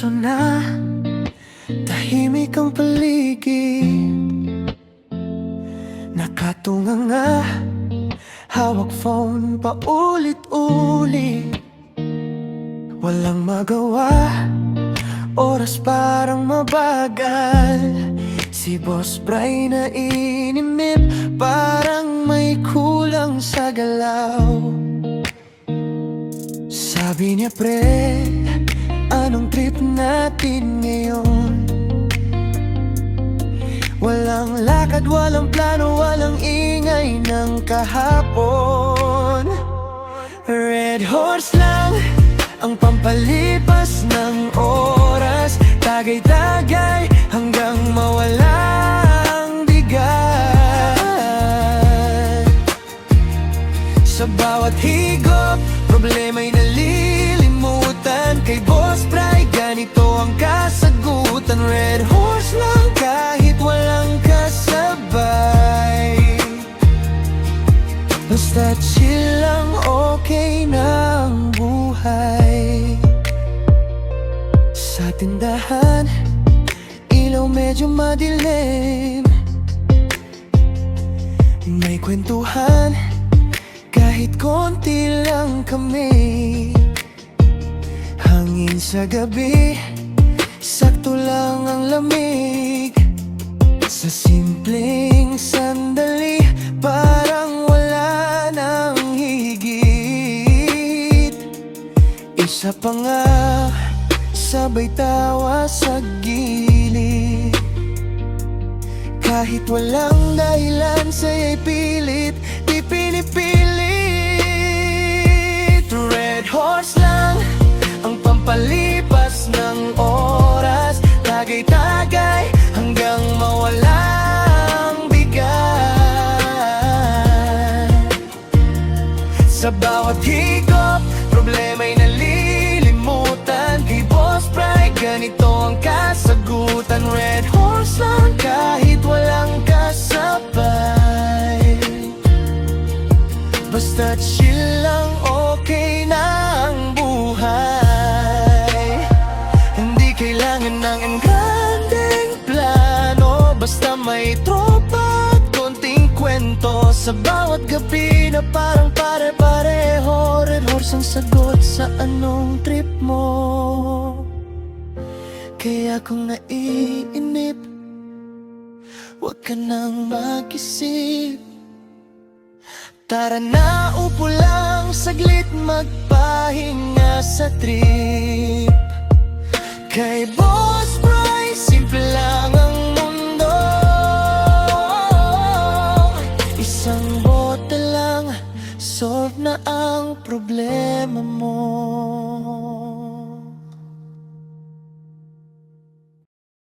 oras na, tahimik ang paligid. Nakatunganga, hawak phone paulit-ulit. Walang magawa, oras parang mabagal. Si Boss Bry na inimip, parang may kulang sa galaw. Sabi niya, pre, anong trip natin ngayon? Walang lakad, walang plano, walang ingay ng kahapon. Red horse lang ang pampalipas ng oras, tagay-tagay hanggang mawalang bigat. Sa bawat higop, problema'y nalilimutan. Kay Boss Bry, ganito ang kasagutan. Red horse lang kahit walang kasabay. Basta chill lang, okay na ang buhay. Sa tindahan, ilaw medyo madilim. May kwentuhan, kahit konti lang kami. Hangin sa gabi, sakto lang ang lamig. Sa simpleng sandali, parang wala nang higit. Isa pa nga, sabay tawa sa gilid. Kahit walang dahilan, sa'yo'y pilit, di pinipilit. Red horse lang ang pampalipas ng oras, tagay-tagay hanggang mawalang bigat. Sa bawat higop, problema'y nalilimutan. Kay Boss Bry, ganito ang kasagutan. Red horse lang kahit walang kasabay. Basta chill lang, okay na ang buhay. Hindi kailangan ng engrandeng plano, basta may tropa at konting kwento. Sa bawat gabi na parang pare-pareho, red horse ang sagot sa anong trip mo. Kaya kung naiinip, huwag ka nang mag-isip. Tara na, upo lang saglit, magpahinga sa trip. Kay Boss Bry, simple lang ang mundo. Isang bote lang, solve na ang problema mo.